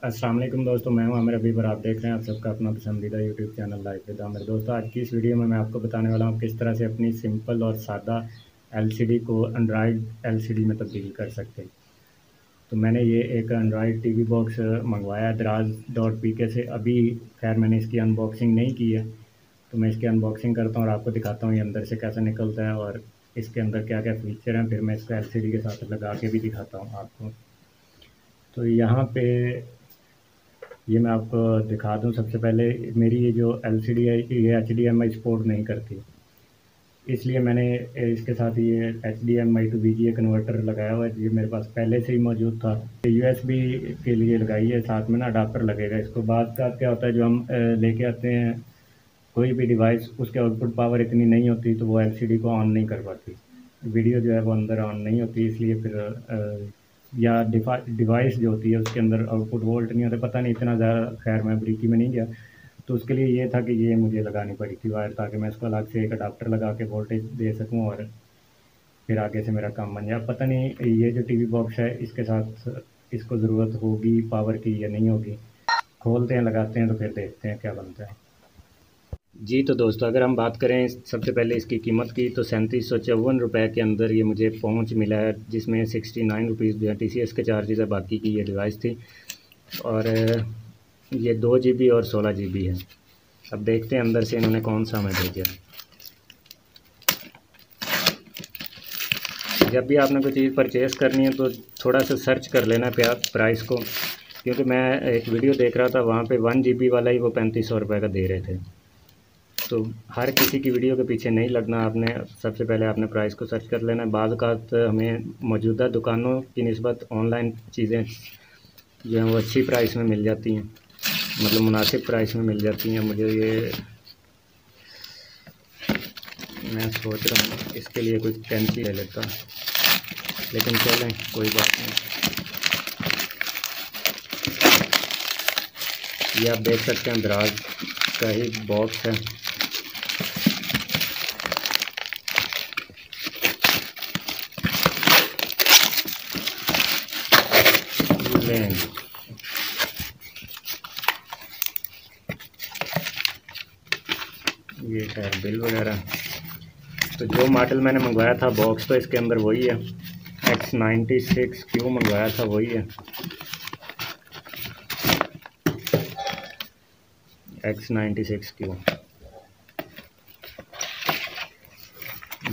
अस्सलाम वालेकुम दोस्तों, मैं हूं आमिर अभी पर आप देख रहे हैं आप सबका अपना पसंदीदा YouTube channel life with Aamir. दोस्तों, आज की इस वीडियो में मैं आपको बताने वाला हूं किस तरह से अपनी सिंपल और सादा एलसीडी को एंड्रॉयड एलसीडी में तब्दील कर सकते हैं। तो मैंने ये एक एंड्रॉयड टीवी बॉक्स मंगवाया दराज.pk से। अभी खैर मैंने इसकी अनबॉक्सिंग नहीं की है, तो मैं इसकी अनबॉक्सिंग करता हूँ और आपको दिखाता हूँ ये अंदर से कैसा निकलता है और इसके अंदर क्या क्या फ़ीचर हैं। फिर मैं इसको एलसीडी के साथ लगा के भी दिखाता हूँ आपको। तो यहाँ पे ये मैं आपको दिखा दूँ। सबसे पहले मेरी ये जो एलसीडी है ये एचडीएमआई सपोर्ट नहीं करती, इसलिए मैंने इसके साथ ये एचडीएमआई टू वीजीए कन्वर्टर लगाया हुआ है। ये मेरे पास पहले से ही मौजूद था। यूएसबी के लिए लगाई है, साथ में ना अडाप्टर लगेगा इसको। बाद का क्या होता है, जो हम लेके आते हैं कोई भी डिवाइस, उसके आउटपुट पावर इतनी नहीं होती तो वो एलसीडी को ऑन नहीं कर पाती, वीडियो जो है वो अंदर ऑन नहीं होती। इसलिए फिर या डिवाइस जो होती है उसके अंदर आउटपुट वोल्ट नहीं होता, पता नहीं इतना ज़्यादा, खैर मैं बारीकी में नहीं गया। तो उसके लिए ये था कि ये मुझे लगानी पड़ी थी वायर, ताकि मैं इसको अलग से एक अडाप्टर लगा के वोल्टेज दे सकूं और फिर आगे से मेरा काम बन जाए। पता नहीं ये जो टीवी बॉक्स है इसके साथ इसको ज़रूरत होगी पावर की या नहीं होगी। खोलते हैं, लगाते हैं, तो फिर देखते हैं क्या बनता है। जी तो दोस्तों, अगर हम बात करें सबसे पहले इसकी कीमत की, तो 3754 रुपये के अंदर ये मुझे पहुंच मिला है, जिसमें 69 रुपीज़ जो है TCS के चार्जेस है, बाकी की ये डिवाइस थी। और ये 2 GB और 16 GB है। अब देखते हैं अंदर से इन्होंने कौन सा हमें भेजा। जब भी आपने कोई चीज़ परचेज़ करनी है तो थोड़ा सा सर्च कर लेना प्राइस को, क्योंकि मैं एक वीडियो देख रहा था, वहाँ पे 1 GB वाला ही वो 3500 रुपये का दे रहे थे। तो हर किसी की वीडियो के पीछे नहीं लगना आपने, सबसे पहले आपने प्राइस को सर्च कर लेना है। बाज़ औक़ात हमें मौजूदा दुकानों की निस्बत ऑनलाइन चीज़ें जो हैं वो अच्छी प्राइस में मिल जाती हैं, मतलब मुनासिब प्राइस में मिल जाती हैं। मुझे ये मैं सोच रहा हूँ इसके लिए कोई कैंची ले लेता, लेकिन चलें कोई बात नहीं। ये आप देख सकते हैं दराज का ही बॉक्स है। ये है बिल वगैरह। तो जो मॉडल मैंने मंगवाया था बॉक्स, तो इसके अंदर वही है, X96Q मंगवाया था, वही है X96Q।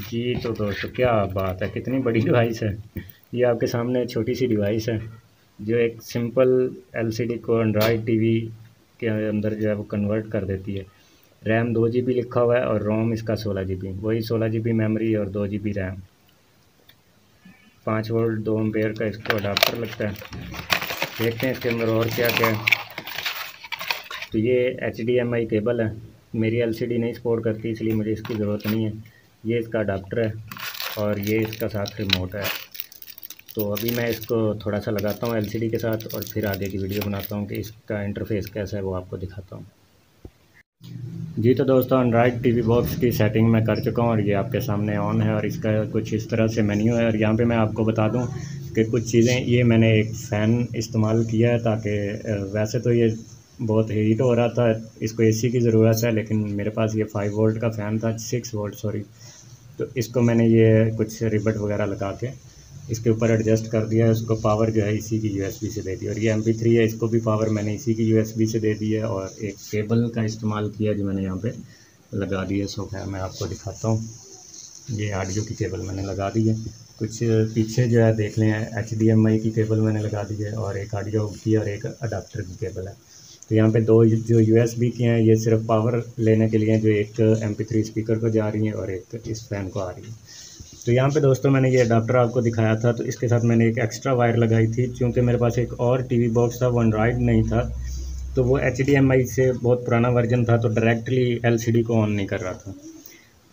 जी तो दोस्तों, क्या बात है, कितनी बड़ी डिवाइस है। ये आपके सामने छोटी सी डिवाइस है जो एक सिंपल एलसीडी को एंड्रॉयड टीवी के अंदर जो है वो कन्वर्ट कर देती है। रैम 2 GB लिखा हुआ है और रोम इसका 16 GB, वही 16 GB मेमोरी और 2 GB रैम। 5 वोल्ट 2 एम्पेयर का इसको अडाप्टर लगता है। देखते हैं इसके अंदर और क्या क्या है। तो ये HDMI केबल है, मेरी एलसीडी नहीं सपोर्ट करती इसलिए मुझे इसकी ज़रूरत नहीं है। ये इसका अडाप्टर है और ये इसका साथ रिमोट है। तो अभी मैं इसको थोड़ा सा लगाता हूँ एलसीडी के साथ और फिर आगे की वीडियो बनाता हूँ कि इसका इंटरफेस कैसा है वो आपको दिखाता हूँ। जी तो दोस्तों, एंड्रॉयड टीवी बॉक्स की सेटिंग मैं कर चुका हूँ और ये आपके सामने ऑन है और इसका कुछ इस तरह से मेन्यू है। और यहाँ पे मैं आपको बता दूँ कि कुछ चीज़ें, ये मैंने एक फ़ैन इस्तेमाल किया है, ताकि वैसे तो ये बहुत हीट हो रहा था, इसको एसी की ज़रूरत है, लेकिन मेरे पास ये 5 वोल्ट का फ़ैन था, 6 वोल्ट सॉरी। तो इसको मैंने ये कुछ रिबट वगैरह लगा के इसके ऊपर एडजस्ट कर दिया है। उसको पावर जो है इसी की यूएसबी से दे दी, और ये MP3 है, इसको भी पावर मैंने इसी की यूएसबी से दे दी है। और एक केबल का इस्तेमाल किया जो मैंने यहाँ पे लगा दी है। सो खैर मैं आपको दिखाता हूँ, ये ऑडियो की केबल मैंने लगा दी है। कुछ पीछे जो है देख लें, HDMI की केबल मैंने लगा दी है और एक ऑडियो की और एक अडाप्टर की केबल है। तो यहाँ पे दो जो यूएसबी की हैं, ये सिर्फ पावर लेने के लिए हैं, जो एक MP3 स्पीकर को जा रही हैं और एक इस फैन को आ रही है। तो यहाँ पे दोस्तों मैंने ये अडाप्टर आपको दिखाया था, तो इसके साथ मैंने एक एक्स्ट्रा वायर लगाई थी, क्योंकि मेरे पास एक और टीवी बॉक्स था, वो एंड्रॉयड नहीं था, तो वो HDMI से बहुत पुराना वर्जन था, तो डायरेक्टली एलसीडी को ऑन नहीं कर रहा था।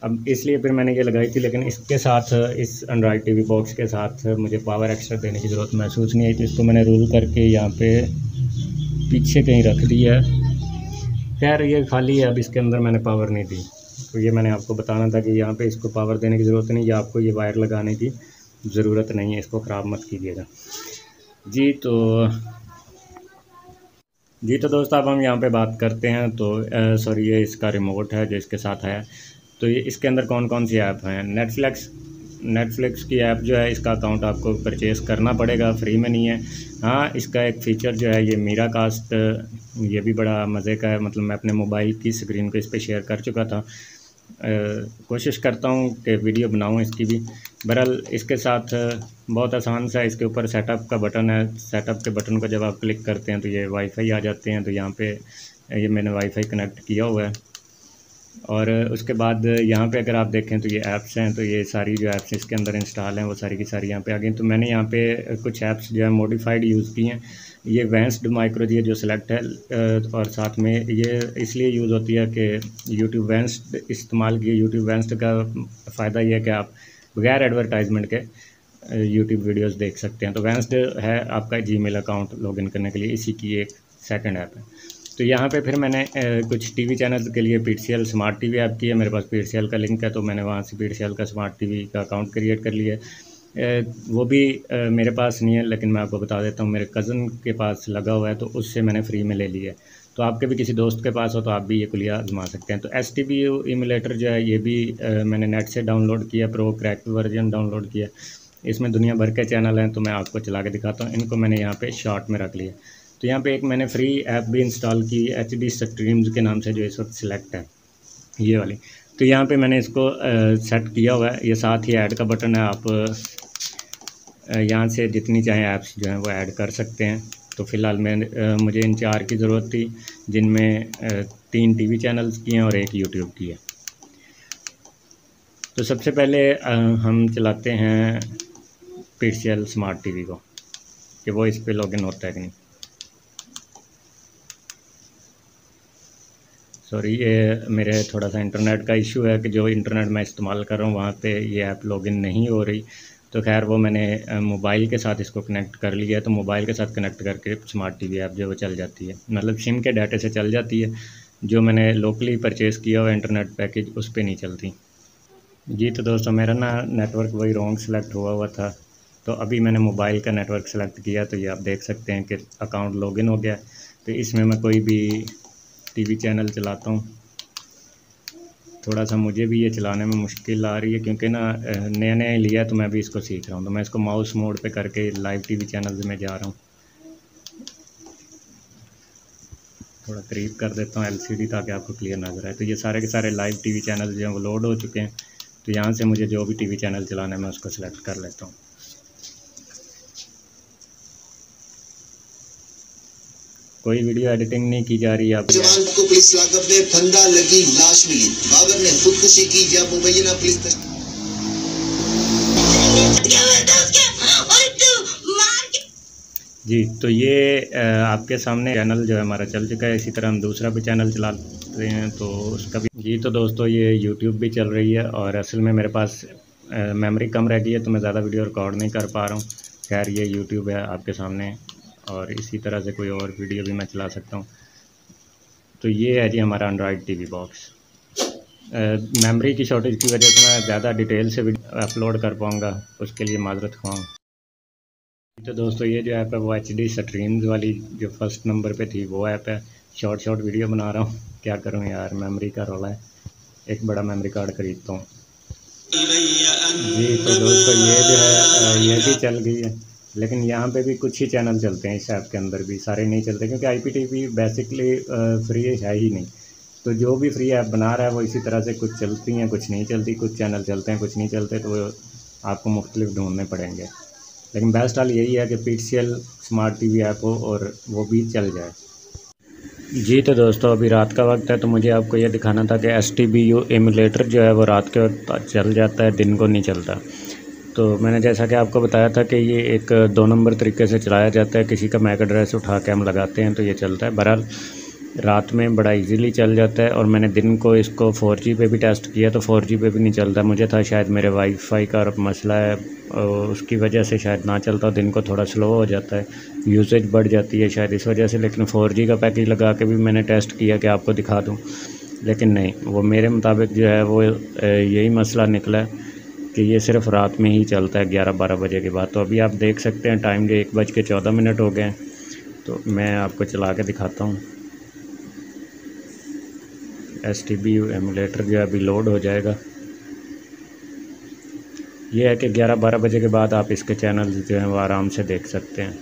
अब इसलिए फिर मैंने ये लगाई थी, लेकिन इसके साथ, इस एंड्रॉयड टीवी बॉक्स के साथ मुझे पावर एक्स्ट्रा देने की ज़रूरत महसूस नहीं आई, तो इसको मैंने रूल करके यहाँ पे पीछे कहीं रख दिया है। खैर ये खाली है, अब इसके अंदर मैंने पावर नहीं दी। तो ये मैंने आपको बताना था कि यहाँ पे इसको पावर देने की ज़रूरत नहीं, या आपको ये वायर लगाने की ज़रूरत नहीं है, इसको ख़राब मत कीजिएगा। जी तो जी तो दोस्तों अब हम यहाँ पे बात करते हैं। तो सॉरी, ये इसका रिमोट है जो इसके साथ है। तो ये इसके अंदर कौन कौन सी ऐप हैं। नेटफ्लिक्स की ऐप जो है, इसका अकाउंट आपको परचेज़ करना पड़ेगा, फ्री में नहीं है। हाँ, इसका एक फ़ीचर जो है ये मीरा कास्ट, ये भी बड़ा मज़े का है। मतलब मैं अपने मोबाइल की स्क्रीन को इस पर शेयर कर चुका था। कोशिश करता हूँ कि वीडियो बनाऊँ इसकी भी। बहरहाल इसके साथ बहुत आसान सा इसके ऊपर सेटअप का बटन है। सेटअप के बटन को जब आप क्लिक करते हैं तो ये वाईफाई आ जाते हैं। तो यहाँ पे ये मैंने वाईफाई कनेक्ट किया हुआ है। और उसके बाद यहाँ पे अगर आप देखें तो ये ऐप्स हैं। तो ये सारी जो ऐप्स इसके अंदर इंस्टॉल हैं वो सारी की सारी यहाँ पे आ गई। तो मैंने यहाँ पे कुछ ऐप्स जो है मॉडिफाइड यूज़ की हैं। ये वेंस्ड माइक्रो जी जो सिलेक्ट है, और साथ में ये इसलिए यूज़ होती है कि यूट्यूब वेंस्ड इस्तेमाल किए। यूट्यूब वेंस्ड का फ़ायदा ये है कि आप बगैर एडवर्टाइजमेंट के यूट्यूब वीडियोस देख सकते हैं। तो वेंस्ड है आपका जीमेल अकाउंट लॉगिन करने के लिए, इसी की एक सेकंड ऐप है। तो यहाँ पे फिर मैंने कुछ टीवी चैनल्स के लिए PTCL स्मार्ट टीवी ऐप की है। मेरे पास PTCL का लिंक है, तो मैंने वहाँ से PTCL का स्मार्ट टीवी का अकाउंट क्रिएट कर लिया। वो भी मेरे पास नहीं है, लेकिन मैं आपको बता देता हूँ, मेरे कज़न के पास लगा हुआ है, तो उससे मैंने फ्री में ले लिया है। तो आपके भी किसी दोस्त के पास हो तो आप भी ये कुलिया आजमा सकते हैं। तो STBU एमुलेटर जो है ये भी मैंने नेट से डाउनलोड किया, प्रो क्रैक वर्जन डाउनलोड किया। इसमें दुनिया भर के चैनल हैं, तो मैं आपको चला के दिखाता हूँ। इनको मैंने यहाँ पे शॉर्ट में रख लिया। तो यहाँ पे एक मैंने फ्री ऐप भी इंस्टॉल की, HD स्ट्रीम्स के नाम से, जो इस वक्त सिलेक्ट है ये वाली। तो यहाँ पे मैंने इसको सेट किया हुआ है। ये साथ ही ऐड का बटन है, आप यहाँ से जितनी चाहें ऐप्स जो हैं वो ऐड कर सकते हैं। तो फ़िलहाल मुझे इन 4 की ज़रूरत थी, जिनमें 3 TV चैनल्स की हैं और 1 यूट्यूब की है। तो सबसे पहले हम चलाते हैं PTCL स्मार्ट टीवी को, कि वो इस पे लॉगिन होता है कि नहीं। सॉरी, ये मेरे थोड़ा सा इंटरनेट का इशू है कि जो इंटरनेट मैं इस्तेमाल कर रहा हूँ वहाँ पे ये ऐप लॉगिन नहीं हो रही। तो खैर वो मैंने मोबाइल के साथ इसको कनेक्ट कर लिया है। तो मोबाइल के साथ कनेक्ट करके स्मार्ट टीवी ऐप जो वो चल जाती है, मतलब सिम के डाटे से चल जाती है। जो मैंने लोकली परचेज़ किया हुआ इंटरनेट पैकेज उस पर नहीं चलती। जी तो दोस्तों, मेरा ना नेटवर्क वही रॉन्ग सेलेक्ट हुआ था। तो अभी मैंने मोबाइल का नेटवर्क सेलेक्ट किया, तो ये आप देख सकते हैं कि अकाउंट लॉगिन हो गया। तो इसमें मैं कोई भी TV चैनल चलाता हूँ। थोड़ा सा मुझे भी ये चलाने में मुश्किल आ रही है, क्योंकि ना नया नया लिया, तो मैं भी इसको सीख रहा हूँ। तो मैं इसको माउस मोड पे करके लाइव TV चैनल्स में जा रहा हूँ। थोड़ा करीब कर देता हूँ LCD ताकि आपको क्लियर नज़र आए। तो ये सारे के सारे लाइव TV चैनल जो हैं वो लोड हो चुके हैं। तो यहाँ से मुझे जो भी TV चैनल चलाना है मैं उसको सिलेक्ट कर लेता हूँ। कोई वीडियो एडिटिंग नहीं की जा रही है। जवान को पुलिस लाकअप में फंदा लगी, लाश मिली। बाबर ने खुदकुशी की या मुबैना पुलिस जी तो ये आपके सामने चैनल जो है हमारा चल चुका है। इसी तरह हम दूसरा भी चैनल चलाते हैं तो उसका भी। जी तो दोस्तों, ये YouTube भी चल रही है, और असल में मेरे पास मेमोरी कम रह गई है, तो मैं ज़्यादा वीडियो रिकॉर्ड नहीं कर पा रहा हूँ। खैर ये YouTube है आपके सामने, और इसी तरह से कोई और वीडियो भी मैं चला सकता हूँ। तो ये है जी हमारा एंड्रॉयड TV बॉक्स। मेमोरी की शॉर्टेज की वजह से मैं ज़्यादा डिटेल से अपलोड कर पाऊँगा, उसके लिए माजरत ख्वाह। तो दोस्तों, ये जो ऐप है वो HD स्ट्रीम्स वाली जो फर्स्ट नंबर पे थी वो ऐप है। शॉर्ट वीडियो बना रहा हूँ, क्या करूँ यार, मेमोरी का रोला है। एक बड़ा मेमोरी कार्ड खरीदता हूँ। जी तो दोस्तों, ये जो है ये भी चल गई है, लेकिन यहाँ पे भी कुछ ही चैनल चलते हैं इस ऐप के अंदर भी, सारे नहीं चलते, क्योंकि IPTV बेसिकली फ्री है ही नहीं। तो जो भी फ्री ऐप बना रहा है वो इसी तरह से, कुछ चलती हैं कुछ नहीं चलती, कुछ चैनल चलते हैं कुछ नहीं चलते, तो वो आपको मुख्तलिफ ढूंढने पड़ेंगे। लेकिन बेस्ट हाल यही है कि PTCL स्मार्ट TV ऐप हो और वो भी चल जाए। जी तो दोस्तों, अभी रात का वक्त है, तो मुझे आपको ये दिखाना था कि STBU एमुलेटर जो है वो रात के वक्त चल जाता है, दिन को नहीं चलता। तो मैंने जैसा कि आपको बताया था कि ये एक 2 नंबर तरीके से चलाया जाता है। किसी का मैक एड्रेस उठा के हम लगाते हैं तो ये चलता है। बहरहाल रात में बड़ा इजीली चल जाता है, और मैंने दिन को इसको 4G पे भी टेस्ट किया तो 4G पे भी नहीं चलता। मुझे था शायद मेरे वाईफाई का मसला है, उसकी वजह से शायद ना चलता, दिन को थोड़ा स्लो हो जाता है, यूसेज बढ़ जाती है शायद इस वजह से। लेकिन 4G का पैकेज लगा के भी मैंने टेस्ट किया कि आपको दिखा दूँ, लेकिन नहीं, वो मेरे मुताबिक जो है वो यही मसला निकला है कि ये सिर्फ रात में ही चलता है 11-12 बजे के बाद। तो अभी आप देख सकते हैं टाइम जो 1:14 हो गए हैं। तो मैं आपको चला के दिखाता हूँ। STBU एमुलेटर जो अभी लोड हो जाएगा। ये है कि 11-12 बजे के बाद आप इसके चैनल जो हैं वो आराम से देख सकते हैं।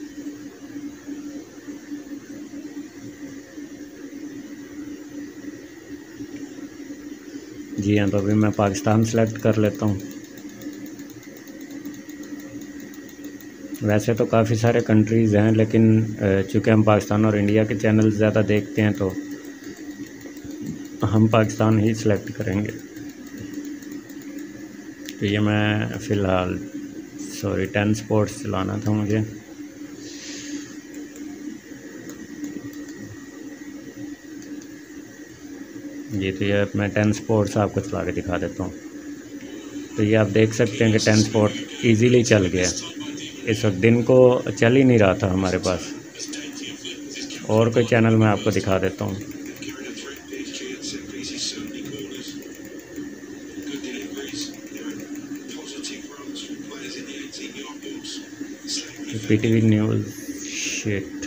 जी हाँ, तो अभी मैं पाकिस्तान सेलेक्ट कर लेता हूँ। वैसे तो काफ़ी सारे कंट्रीज़ हैं, लेकिन चूँकि हम पाकिस्तान और इंडिया के चैनल ज़्यादा देखते हैं तो हम पाकिस्तान ही सिलेक्ट करेंगे। तो ये मैं फ़िलहाल 10 स्पोर्ट्स चलाना था मुझे। ये तो ये मैं 10 स्पोर्ट्स आपको चला के दिखा देता हूँ। तो ये आप देख सकते हैं कि 10 स्पोर्ट ईज़िली चल गया। इस वक्त दिन को चल ही नहीं रहा था हमारे पास। और कोई चैनल मैं आपको दिखा देता हूँ। PTV news shit.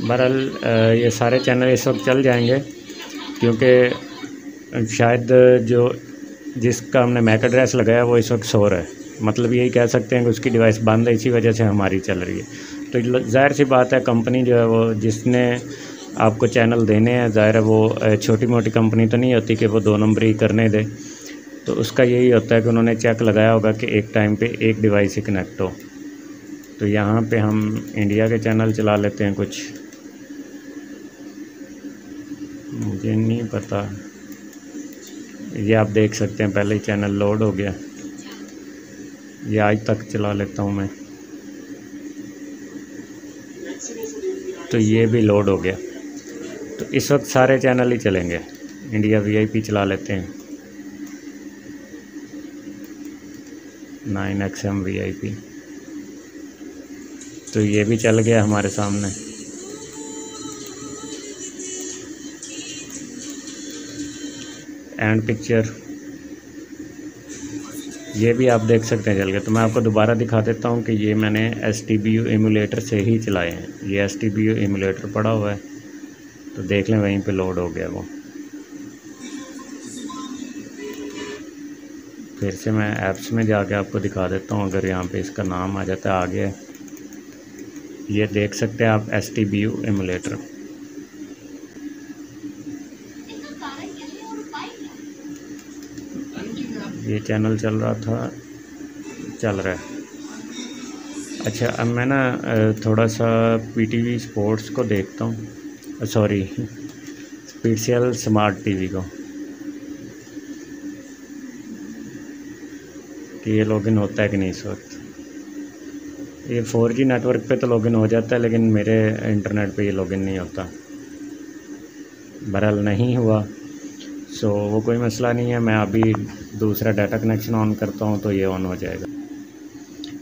बहरहाल ये सारे चैनल इस वक्त चल जाएंगे, क्योंकि शायद जो जिसका हमने मैक एड्रेस लगाया वो इस वक्त सो रहा है। मतलब यही कह सकते हैं कि उसकी डिवाइस बंद है, इसी वजह से हमारी चल रही है। तो ज़ाहिर सी बात है, कंपनी जो है वो जिसने आपको चैनल देने हैं, ज़ाहिर है वो छोटी मोटी कंपनी तो नहीं होती कि वो 2 नंबरी करने दे। तो उसका यही होता है कि उन्होंने चेक लगाया होगा कि एक टाइम पे एक डिवाइस ही कनेक्ट हो। तो यहाँ पे हम इंडिया के चैनल चला लेते हैं कुछ। मुझे नहीं पता, ये आप देख सकते हैं पहले ही चैनल लोड हो गया। ये आज तक चला लेता हूँ मैं। तो ये भी लोड हो गया। तो इस वक्त सारे चैनल ही चलेंगे। इंडिया VIP चला लेते हैं, 9XM VIP। तो ये भी चल गया हमारे सामने। एंड पिक्चर ये भी आप देख सकते हैं चल गया। तो मैं आपको दोबारा दिखा देता हूँ कि ये मैंने STBU एमुलेटर से ही चलाए हैं। ये STBU एमुलेटर पड़ा हुआ है, तो देख लें वहीं पे लोड हो गया वो। फिर से मैं ऐप्स में जाके आपको दिखा देता हूँ। अगर यहाँ पे इसका नाम आ जाता है आगे, ये देख सकते हैं आप STBU एमुलेटर। ये चैनल चल रहा था, चल रहा है। अच्छा, अब मैं ना थोड़ा सा PTV स्पोर्ट्स को देखता हूँ, सॉरी स्पीडसेल स्मार्ट TV को, कि ये लॉगिन होता है कि नहीं इस वक्त। ये 4G नेटवर्क पे तो लॉगिन हो जाता है, लेकिन मेरे इंटरनेट पे ये लॉगिन नहीं होता। बहरहाल नहीं हुआ, सो वो कोई मसला नहीं है। मैं अभी दूसरा डाटा कनेक्शन ऑन करता हूँ तो ये ऑन हो जाएगा।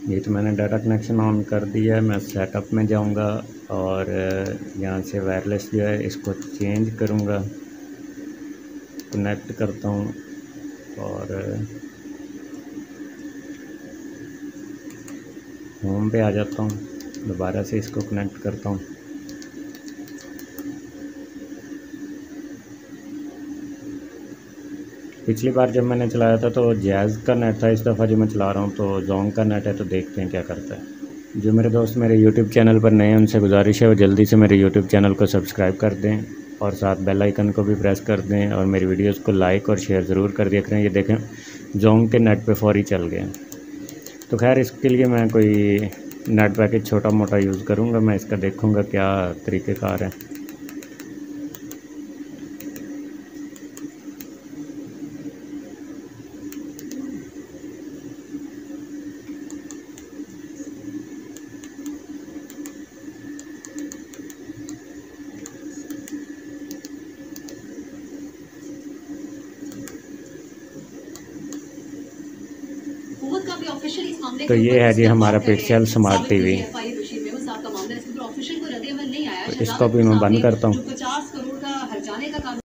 ये तो मैंने डाटा कनेक्शन ऑन कर दिया है। मैं सेटअप में जाऊँगा और यहाँ से वायरलेस जो है इसको चेंज करूँगा, कनेक्ट करता हूँ और होम पे आ जाता हूँ। दोबारा से इसको कनेक्ट करता हूँ। पिछली बार जब मैंने चलाया था तो जैज़ का नेट था, इस दफ़ा जो मैं चला रहा हूँ तो जोंग का नेट है। तो देखते हैं क्या करता है। जो मेरे दोस्त मेरे YouTube चैनल पर नए हैं उनसे गुजारिश है वो जल्दी से मेरे YouTube चैनल को सब्सक्राइब कर दें और साथ बेल आइकन को भी प्रेस कर दें और मेरी वीडियोस को लाइक और शेयर ज़रूर कर दिया करें। ये देखें जोंग के नेट पे फौरी चल गए। तो खैर इसके लिए मैं कोई नेट पैकेज छोटा मोटा यूज़ करूँगा। मैं इसका देखूँगा क्या तरीक़ेकार है। तो ये है जी हमारा पिक्सेल स्मार्ट TV। तो इसको भी मैं बंद करता हूँ।